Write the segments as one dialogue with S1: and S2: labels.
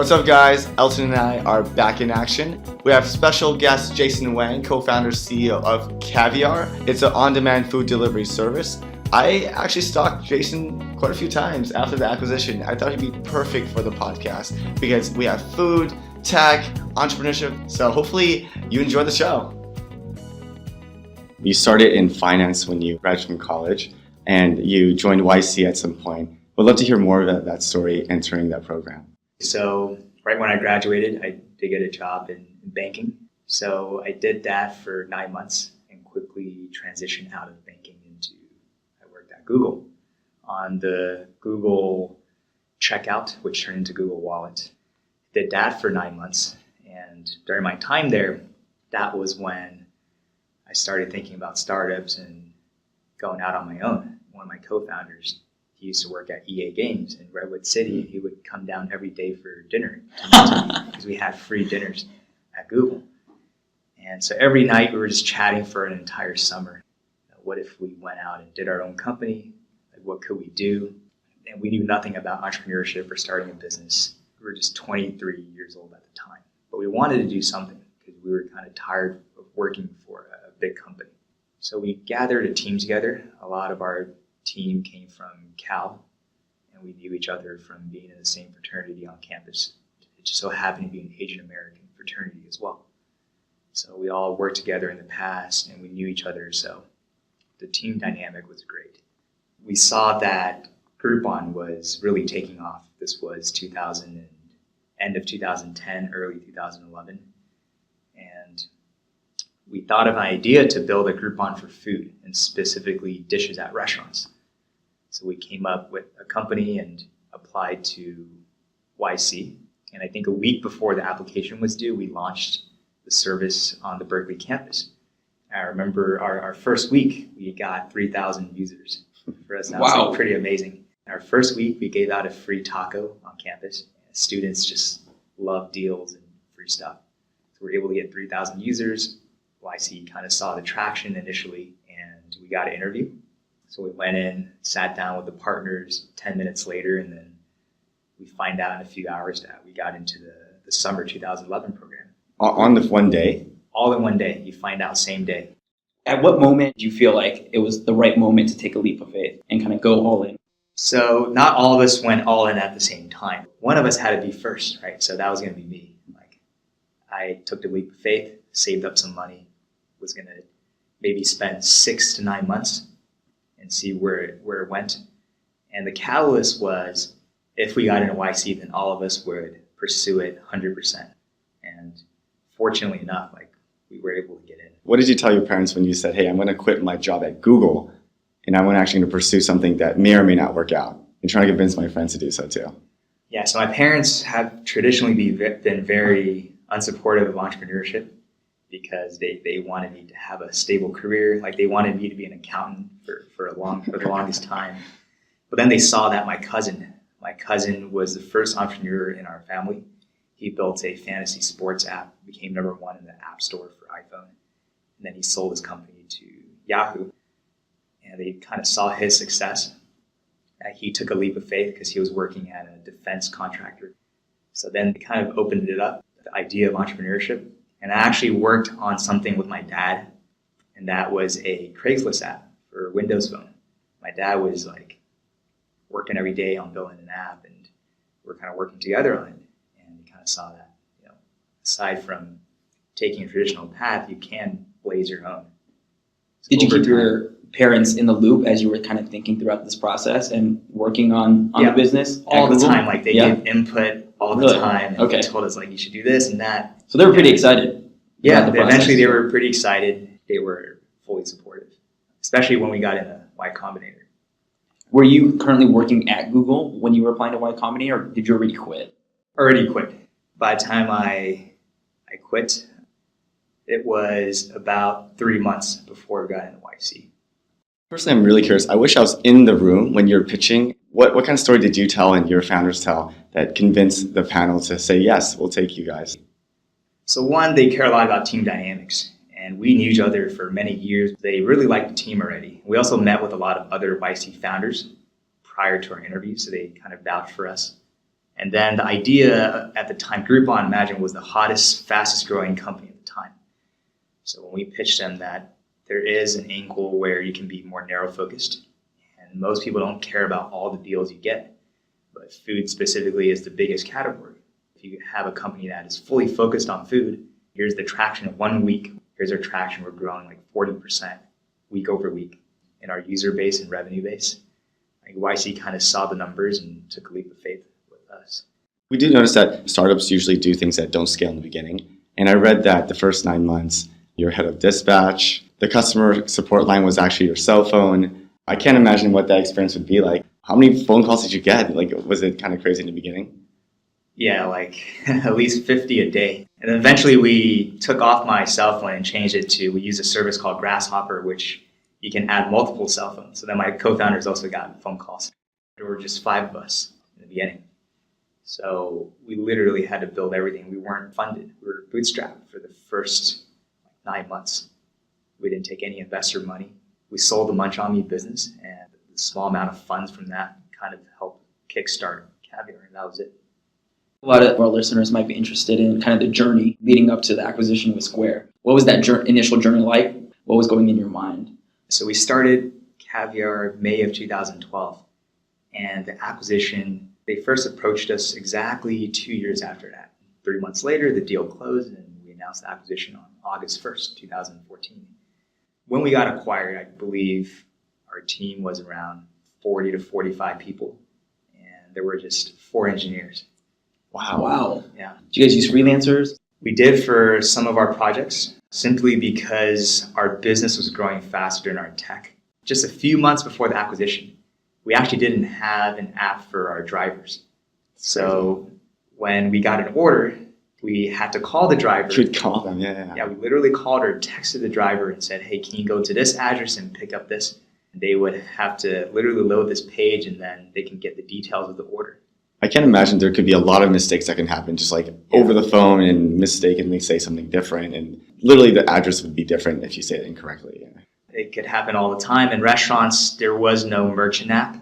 S1: What's up, guys? Elton and I are back in action. We have special guest Jason Wang, co-founder CEO of Caviar. It's an on-demand food delivery service. I actually stalked Jason quite a few times after the acquisition. I thought he'd be perfect for the podcast because we have food, tech, entrepreneurship. So hopefully you enjoy the show. You started in finance when you graduated from college and you joined YC at some point. Would love to hear more about that story entering that program.
S2: So right when I graduated, I did get a job in banking. So I did that for 9 months and quickly transitioned out of banking I worked at Google on the Google checkout, which turned into Google Wallet. Did that for 9 months. And during my time there, that was when I started thinking about startups and going out on my own. One of my co-founders, he used to work at EA Games in Redwood City. He would come down every day for dinner because we had free dinners at Google. And so every night we were just chatting for an entire summer. What if we went out and did our own company? Like, what could we do? And we knew nothing about entrepreneurship or starting a business. We were just 23 years old at the time. But we wanted to do something because we were kind of tired of working for a big company. So we gathered a team together. A lot of our team came from Cal, and we knew each other from being in the same fraternity on campus. It just so happened to be an Asian American fraternity as well. So we all worked together in the past, and we knew each other, so the team dynamic was great. We saw that Groupon was really taking off. This was end of 2010, early 2011, and we thought of an idea to build a Groupon for food, and specifically dishes at restaurants. So we came up with a company and applied to YC. And I think a week before the application was due, we launched the service on the Berkeley campus. I remember our first week, we got 3,000 users. For us, that was like pretty amazing. Our first week, we gave out a free taco on campus. Students just love deals and free stuff. So we were able to get 3,000 users. YC kind of saw the traction initially, and we got an interview. So we went in, sat down with the partners 10 minutes later, and then we find out in a few hours that we got into the summer 2011 program.
S1: On the one day?
S2: All in one day. You find out same day.
S3: At what moment did you feel like it was the right moment to take a leap of faith and kind of go all in?
S2: So not all of us went all in at the same time. One of us had to be first, right? So that was going to be me. I took the leap of faith, saved up some money, was going to maybe spend 6 to 9 months and see where it went. And the catalyst was, if we got into YC, then all of us would pursue it 100%. And fortunately enough, we were able to get in.
S1: What did you tell your parents when you said, hey, I'm going to quit my job at Google and I'm actually going to pursue something that may or may not work out? I'm trying to convince my friends to do so too.
S2: Yeah, so my parents have traditionally been very unsupportive of entrepreneurship because they wanted me to have a stable career. They wanted me to be an accountant for the longest time. But then they saw that my cousin was the first entrepreneur in our family. He built a fantasy sports app, became #1 in the App Store for iPhone. And then he sold his company to Yahoo. And they kind of saw his success. He took a leap of faith because he was working at a defense contractor. So then they kind of opened it up, the idea of entrepreneurship. And I actually worked on something with my dad, and that was a Craigslist app for Windows Phone. My dad was working every day on building an app, and we're kind of working together on it. And we kind of saw that, aside from taking a traditional path, you can blaze your own. So
S3: did you keep your parents in the loop as you were kind of thinking throughout this process and working on the business?
S2: All the time. They give input all the time. And
S3: okay.
S2: They told us you should do this and that.
S3: So they were pretty excited.
S2: Yeah, eventually they were pretty excited. They were fully supportive, especially when we got into Y Combinator.
S3: Were you currently working at Google when you were applying to Y Combinator, or did you already quit?
S2: Already quit. By the time I quit, it was about 3 months before we got into YC.
S1: Personally, I'm really curious. I wish I was in the room when you were pitching. What kind of story did you tell and your founders tell that convinced the panel to say, yes, we'll take you guys?
S2: So one, they care a lot about team dynamics. And we knew each other for many years. They really liked the team already. We also met with a lot of other YC founders prior to our interview, so they kind of vouched for us. And then the idea at the time, Groupon, imagine, was the hottest, fastest growing company at the time. So when we pitched them that there is an angle where you can be more narrow focused, and most people don't care about all the deals you get, but food specifically is the biggest category. If you have a company that is fully focused on food, here's the traction of 1 week. Here's our traction. We're growing like 40% week over week in our user base and revenue base. Like YC kind of saw the numbers and took a leap of faith with us.
S1: We do notice that startups usually do things that don't scale in the beginning. And I read that the first 9 months, you're head of dispatch. The customer support line was actually your cell phone. I can't imagine what that experience would be like. How many phone calls did you get? Like, was it kind of crazy in the beginning?
S2: Yeah, like at least 50 a day. And then eventually we took off my cell phone and changed it to, we use a service called Grasshopper, which you can add multiple cell phones. So then my co-founders also got phone calls. There were just 5 of us in the beginning. So we literally had to build everything. We weren't funded. We were bootstrapped for the first 9 months. We didn't take any investor money. We sold the Munch On Me business, and the small amount of funds from that kind of helped kickstart Caviar, and that was it.
S3: A lot of our listeners might be interested in kind of the journey leading up to the acquisition with Square. What was that initial journey like? What was going in your mind?
S2: So we started Caviar May of 2012, and the acquisition, they first approached us exactly 2 years after that. 3 months later, the deal closed, and we announced the acquisition on August 1st, 2014. When we got acquired, I believe our team was around 40 to 45 people, and there were just 4 engineers.
S3: Wow.
S2: Yeah.
S3: Did you guys use freelancers?
S2: We did for some of our projects, simply because our business was growing faster than our tech. Just a few months before the acquisition, we actually didn't have an app for our drivers. So when we got an order, we had to call the driver.
S1: You would call them, yeah.
S2: Yeah, we literally called or texted the driver and said, hey, can you go to this address and pick up this? And they would have to literally load this page, and then they can get the details of the order.
S1: I can't imagine there could be a lot of mistakes that can happen just like over the phone and mistakenly say something different. And literally the address would be different if you say it incorrectly. Yeah.
S2: It could happen all the time. In restaurants, there was no merchant app.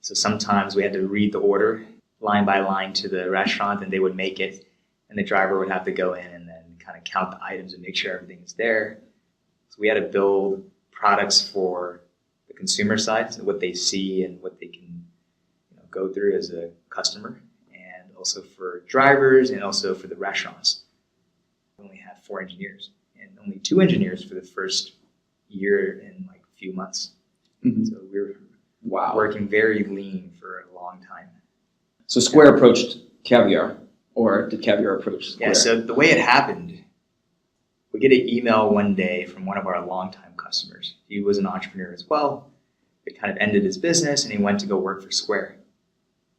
S2: So sometimes we had to read the order line by line to the restaurant, and they would make it. And the driver would have to go in and then kind of count the items and make sure everything is there. So we had to build products for the consumer side, so what they see and what they can go through as a customer, and also for drivers and also for the restaurants. We only had 4 engineers and only 2 engineers for the first year and like a few months. Mm-hmm. So we were working very lean for a long time.
S3: So Square approached Caviar, or did Caviar approach Square?
S2: Yeah, so the way it happened, we get an email one day from one of our longtime customers. He was an entrepreneur as well. It kind of ended his business, and he went to go work for Square.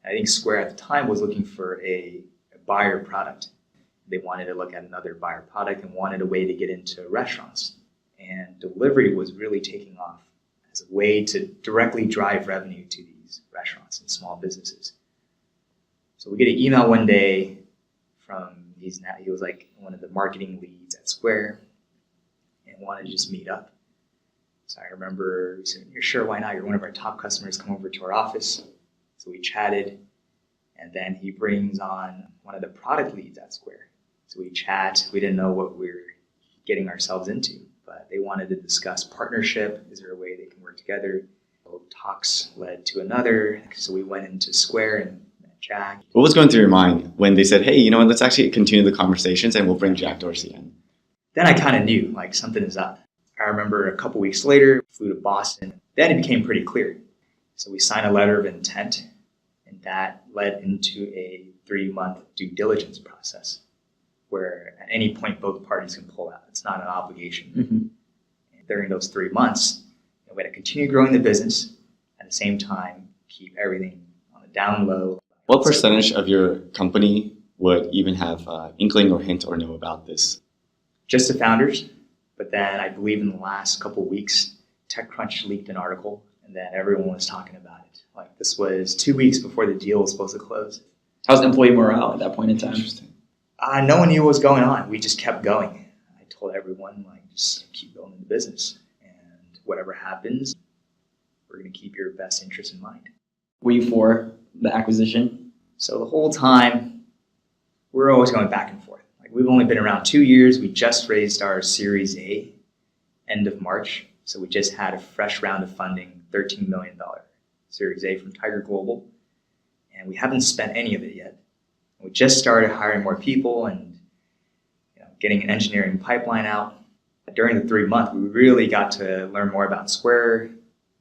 S2: I think Square at the time was looking for a buyer product. They wanted to look at another buyer product and wanted a way to get into restaurants. And delivery was really taking off as a way to directly drive revenue to these restaurants and small businesses. So we get an email one day from, he was like one of the marketing leads at Square and wanted to just meet up. So I remember we said, you're sure, why not? You're one of our top customers, come over to our office. So we chatted, and then he brings on one of the product leads at Square. So we chat. We didn't know what we were getting ourselves into, but they wanted to discuss partnership. Is there a way they can work together? Talks led to another. So we went into Square and met Jack.
S1: What was going through your mind when they said, hey, you know what, let's actually continue the conversations and we'll bring Jack Dorsey in?
S2: Then I kind of knew, like, something is up. I remember a couple weeks later, flew to Boston. Then it became pretty clear. So we signed a letter of intent, and that led into a 3-month due diligence process where at any point both parties can pull out. It's not an obligation. Mm-hmm. And during those 3 months, we had to continue growing the business, at the same time keep everything on the down low.
S1: What percentage of your company would even have inkling or hint or know about this?
S2: Just the founders, but then I believe in the last couple of weeks, TechCrunch leaked an article, and then everyone was talking about it. Like, this was 2 weeks before the deal was supposed to close.
S3: How's employee morale at that point in time?
S1: Interesting.
S2: No one knew what was going on. We just kept going. I told everyone, like, just keep building the business. And whatever happens, we're going to keep your best interest in mind.
S3: Were you for the acquisition?
S2: So the whole time, we're always going back and forth. Like we've only been around 2 years. We just raised our Series A end of March. So we just had a fresh round of funding, $13 million Series A from Tiger Global. And we haven't spent any of it yet. We just started hiring more people and getting an engineering pipeline out. During the 3 months, we really got to learn more about Square,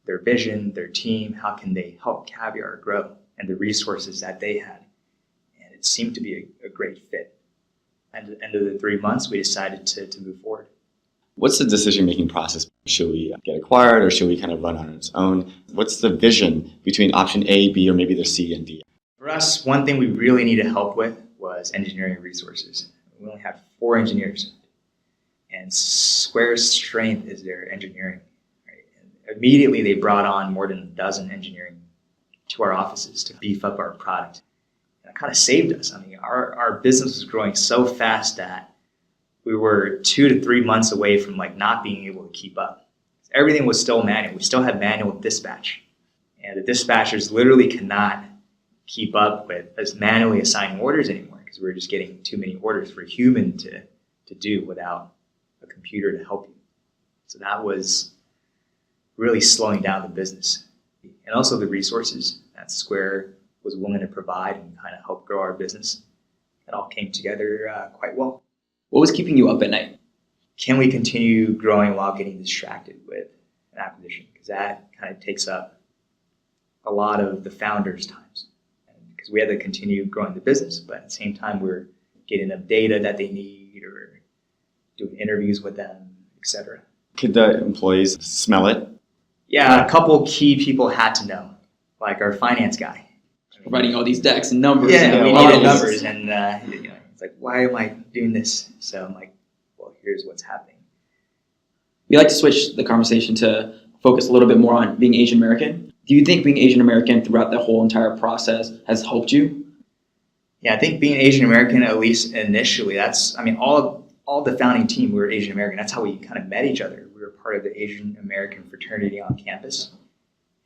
S2: their vision, their team, how can they help Caviar grow, and the resources that they had. And it seemed to be a great fit. And at the end of the 3 months, we decided to move forward.
S1: What's the decision-making process? Should we get acquired or should we kind of run on its own? What's the vision between option A, B, or maybe the C and D?
S2: For us, one thing we really needed help with was engineering resources. We only had 4 engineers, and Square's strength is their engineering. Right? And immediately, they brought on more than a dozen engineering to our offices to beef up our product. And it kind of saved us. I mean, our business was growing so fast that we were 2 to 3 months away from not being able to keep up. Everything was still manual. We still had manual dispatch, and the dispatchers literally cannot keep up with us manually assigning orders anymore because we were just getting too many orders for a human to do without a computer to help you. So that was really slowing down the business. And also the resources that Square was willing to provide and kind of help grow our business. It all came together quite well.
S3: What was keeping you up at night?
S2: Can we continue growing while getting distracted with an acquisition? Because that kind of takes up a lot of the founders' times. Because we had to continue growing the business, but at the same time, we're getting them data that they need or doing interviews with them, etc.
S1: Could the employees smell it?
S2: Yeah, a couple key people had to know, like our finance guy.
S3: Providing all these decks and numbers.
S2: Yeah,
S3: and
S2: we
S3: models.
S2: needed numbers, and it's like, why am I doing this? So I'm like, well, here's what's happening.
S3: We like to switch the conversation to focus a little bit more on being Asian American. Do you think being Asian American throughout the whole entire process has helped you?
S2: Yeah, I think being Asian American, at least initially, all the founding team, we were Asian American. That's how we kind of met each other. We were part of the Asian American fraternity on campus.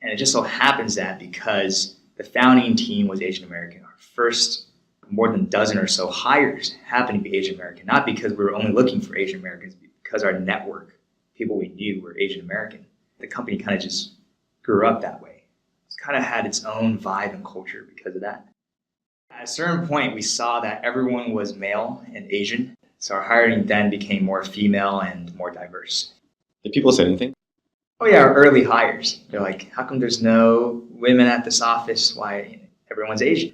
S2: And it just so happens that because the founding team was Asian American, our first more than a dozen or so hires happened to be Asian American, not because we were only looking for Asian Americans, but because our network, people we knew were Asian American. The company kind of just grew up that way. It's kind of had its own vibe and culture because of that. At a certain point, we saw that everyone was male and Asian, so our hiring then became more female and more diverse.
S1: Did people say anything?
S2: Oh yeah, our early hires. They're like, how come there's no women at this office? Why everyone's Asian?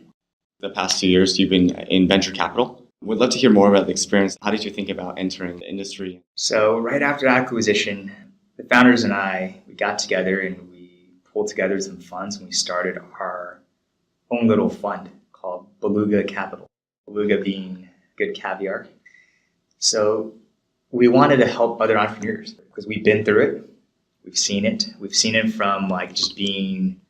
S1: The past 2 years, you've been in venture capital. We'd love to hear more about the experience. How did you think about entering the industry?
S2: So right after acquisition, the founders and I, we got together and we pulled together some funds and we started our own little fund called Beluga Capital. Beluga being good caviar. So we wanted to help other entrepreneurs because we've been through it. We've seen it. We've seen it from just being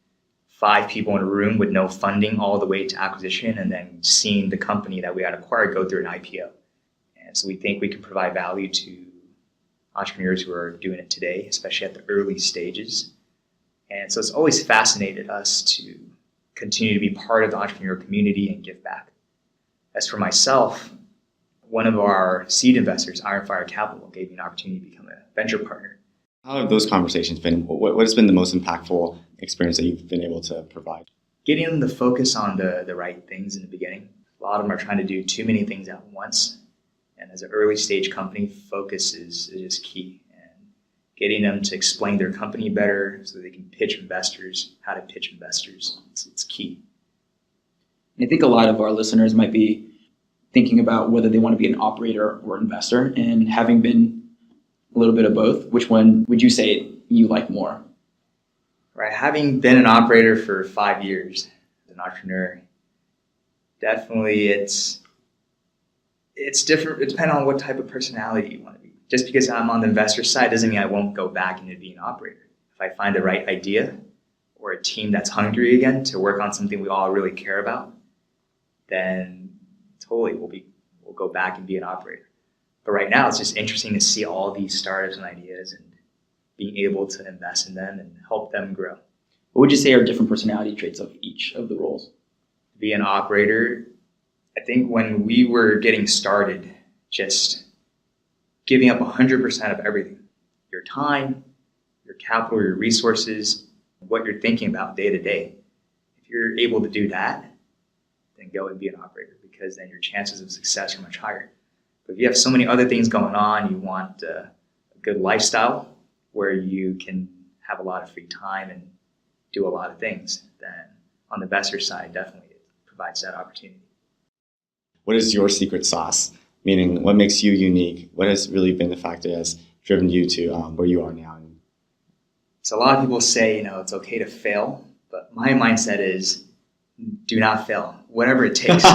S2: 5 people in a room with no funding all the way to acquisition and then seeing the company that we had acquired go through an IPO. And so we think we can provide value to entrepreneurs who are doing it today, especially at the early stages. And so it's always fascinated us to continue to be part of the entrepreneur community and give back. As for myself, one of our seed investors, Ironfire Capital, gave me an opportunity to become a venture partner.
S1: How have those conversations been? What has been the most impactful experience that you've been able to provide?
S2: Getting them to focus on the right things in the beginning. A lot of them are trying to do too many things at once. And as an early stage company, focus is just key. And getting them to explain their company better so they can pitch investors, how to pitch investors, it's key.
S3: I think a lot of our listeners might be thinking about whether they want to be an operator or investor. And having been a little bit of both, which one would you say you like more?
S2: Right, having been an operator for 5 years as an entrepreneur, definitely it's different. It depends on what type of personality you want to be. Just because I'm on the investor side doesn't mean I won't go back into being an operator. If I find the right idea or a team that's hungry again to work on something we all really care about, then totally we'll go back and be an operator. But right now, it's just interesting to see all these startups and ideas and being able to invest in them and help them grow.
S3: What would you say are different personality traits of each of the roles?
S2: To be an operator, I think when we were getting started, just giving up 100% of everything, your time, your capital, your resources, what you're thinking about day to day. If you're able to do that, then go and be an operator, because then your chances of success are much higher. But if you have so many other things going on, you want a good lifestyle where you can have a lot of free time and do a lot of things, then on the investor side, definitely it provides that opportunity.
S1: What is your secret sauce? Meaning, what makes you unique? What has really been the factor that has driven you to where you are now?
S2: So a lot of people say, it's okay to fail, but my mindset is do not fail, whatever it takes.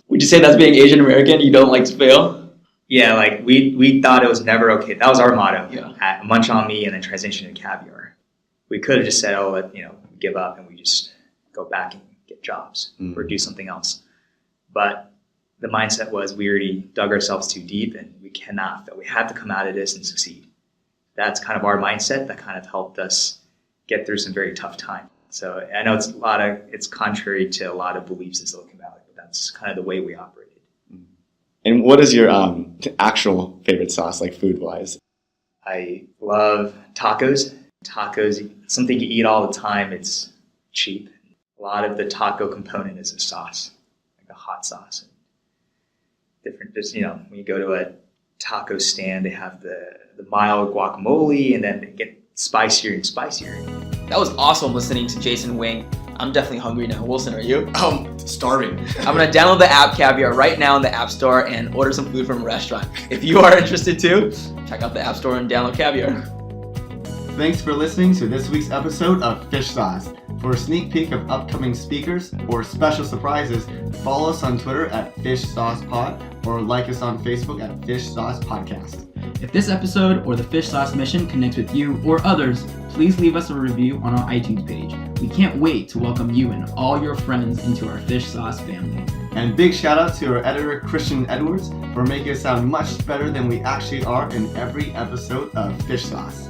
S3: Would you say that's being Asian American? You don't like to fail?
S2: Yeah, like we thought it was never okay. That was our motto at Munch on Me and then transition to Caviar. We could have just said, give up and we just go back and get jobs or do something else. But the mindset was we already dug ourselves too deep and we cannot fail. We have to come out of this and succeed. That's kind of our mindset that kind of helped us get through some very tough times. So I know it's contrary to a lot of beliefs in Silicon Valley, but that's kind of the way we operated.
S1: And what is your actual favorite sauce, like food-wise?
S2: I love tacos. Tacos, something you eat all the time. It's cheap. A lot of the taco component is a sauce, like a hot sauce. Different, just when you go to a taco stand, they have the mild guacamole, and then they get spicier and spicier.
S3: That was awesome listening to Jason Wang. I'm definitely hungry now. Wilson, are you?
S1: Starving.
S3: I'm going to download the app Caviar right now in the App Store and order some food from a restaurant. If you are interested too, check out the App Store and download Caviar.
S1: Thanks for listening to this week's episode of Fish Sauce. For a sneak peek of upcoming speakers or special surprises, follow us on Twitter at Fish Sauce Pod or like us on Facebook at Fish Sauce Podcast.
S4: If this episode or the Fish Sauce mission connects with you or others, please leave us a review on our iTunes page. We can't wait to welcome you and all your friends into our Fish Sauce family.
S1: And big shout out to our editor, Christian Edwards, for making us sound much better than we actually are in every episode of Fish Sauce.